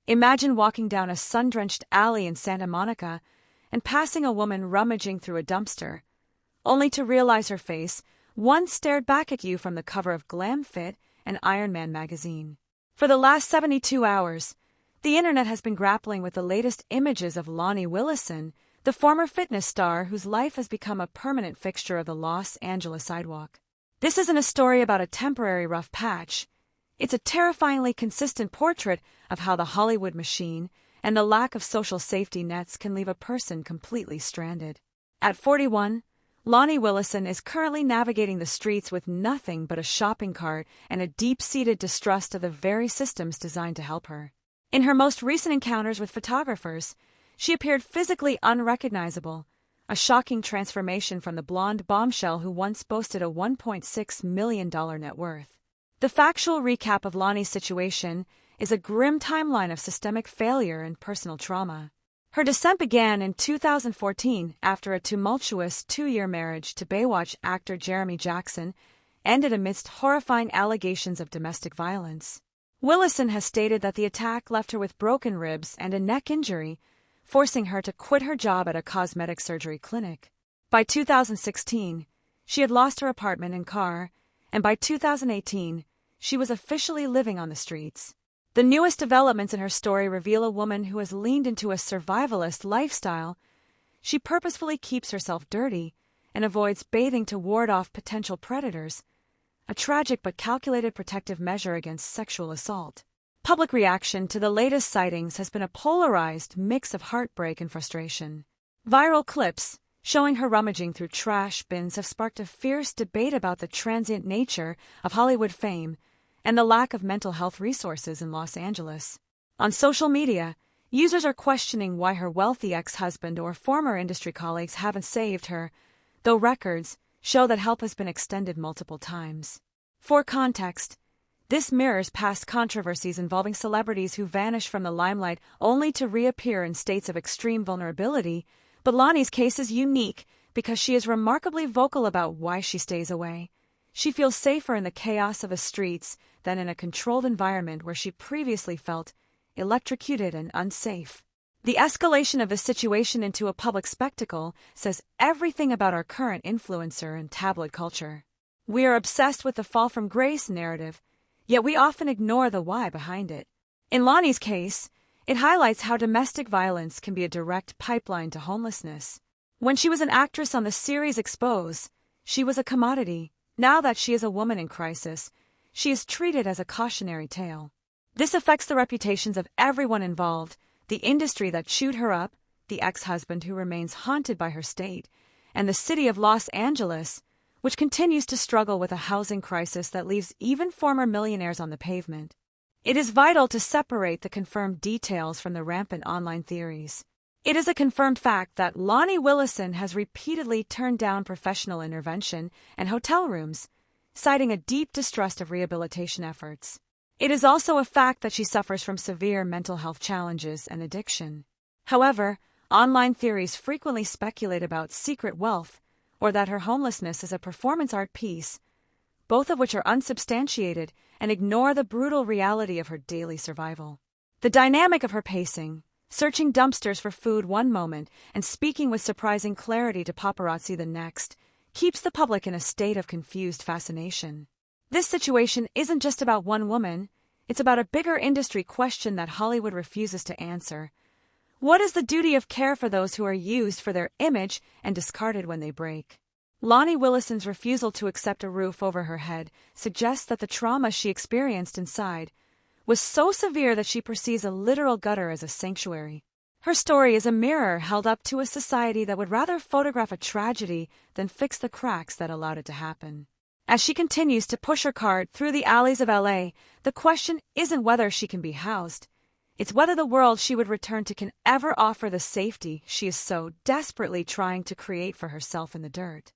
Imagine walking down a sun-drenched alley in Santa Monica and passing a woman rummaging through a dumpster, only to realize her face once stared back at you from the cover of Glam Fit and Iron Man magazine. For the last 72 hours, the internet has been grappling with the latest images of Loni Willison, the former fitness star whose life has become a permanent fixture of the Los Angeles sidewalk. This isn't a story about a temporary rough patch. It's a terrifyingly consistent portrait of how the Hollywood machine and the lack of social safety nets can leave a person completely stranded. At 41, Loni Willison is currently navigating the streets with nothing but a shopping cart and a deep-seated distrust of the very systems designed to help her. In her most recent encounters with photographers, she appeared physically unrecognizable, a shocking transformation from the blonde bombshell who once boasted a $1.6 million net worth. The factual recap of Loni's situation is a grim timeline of systemic failure and personal trauma. Her descent began in 2014 after a tumultuous 2-year marriage to Baywatch actor Jeremy Jackson ended amidst horrifying allegations of domestic violence. Willison has stated that the attack left her with broken ribs and a neck injury, forcing her to quit her job at a cosmetic surgery clinic. By 2016, she had lost her apartment and car, and by 2018, she was officially living on the streets. The newest developments in her story reveal a woman who has leaned into a survivalist lifestyle. She purposefully keeps herself dirty and avoids bathing to ward off potential predators, a tragic but calculated protective measure against sexual assault. Public reaction to the latest sightings has been a polarized mix of heartbreak and frustration. Viral clips showing her rummaging through trash bins have sparked a fierce debate about the transient nature of Hollywood fame and the lack of mental health resources in Los Angeles. On social media, users are questioning why her wealthy ex-husband or former industry colleagues haven't saved her, though records show that help has been extended multiple times. For context, this mirrors past controversies involving celebrities who vanish from the limelight only to reappear in states of extreme vulnerability, but Loni's case is unique because she is remarkably vocal about why she stays away. She feels safer in the chaos of the streets than in a controlled environment where she previously felt electrocuted and unsafe. The escalation of the situation into a public spectacle says everything about our current influencer and tabloid culture. We are obsessed with the fall from grace narrative, yet we often ignore the why behind it. In Loni's case, it highlights how domestic violence can be a direct pipeline to homelessness. When she was an actress on the series Expose, she was a commodity. Now that she is a woman in crisis, she is treated as a cautionary tale. This affects the reputations of everyone involved, the industry that chewed her up, the ex-husband who remains haunted by her state, and the city of Los Angeles, which continues to struggle with a housing crisis that leaves even former millionaires on the pavement. It is vital to separate the confirmed details from the rampant online theories. It is a confirmed fact that Loni Willison has repeatedly turned down professional intervention and hotel rooms, citing a deep distrust of rehabilitation efforts. It is also a fact that she suffers from severe mental health challenges and addiction. However, online theories frequently speculate about secret wealth or that her homelessness is a performance art piece, both of which are unsubstantiated and ignore the brutal reality of her daily survival. The dynamic of her pacing, searching dumpsters for food one moment and speaking with surprising clarity to paparazzi the next, keeps the public in a state of confused fascination. This situation isn't just about one woman, it's about a bigger industry question that Hollywood refuses to answer. What is the duty of care for those who are used for their image and discarded when they break? Loni Willison's refusal to accept a roof over her head suggests that the trauma she experienced inside was so severe that she perceives a literal gutter as a sanctuary. Her story is a mirror held up to a society that would rather photograph a tragedy than fix the cracks that allowed it to happen. As she continues to push her cart through the alleys of LA, the question isn't whether she can be housed. It's whether the world she would return to can ever offer the safety she is so desperately trying to create for herself in the dirt.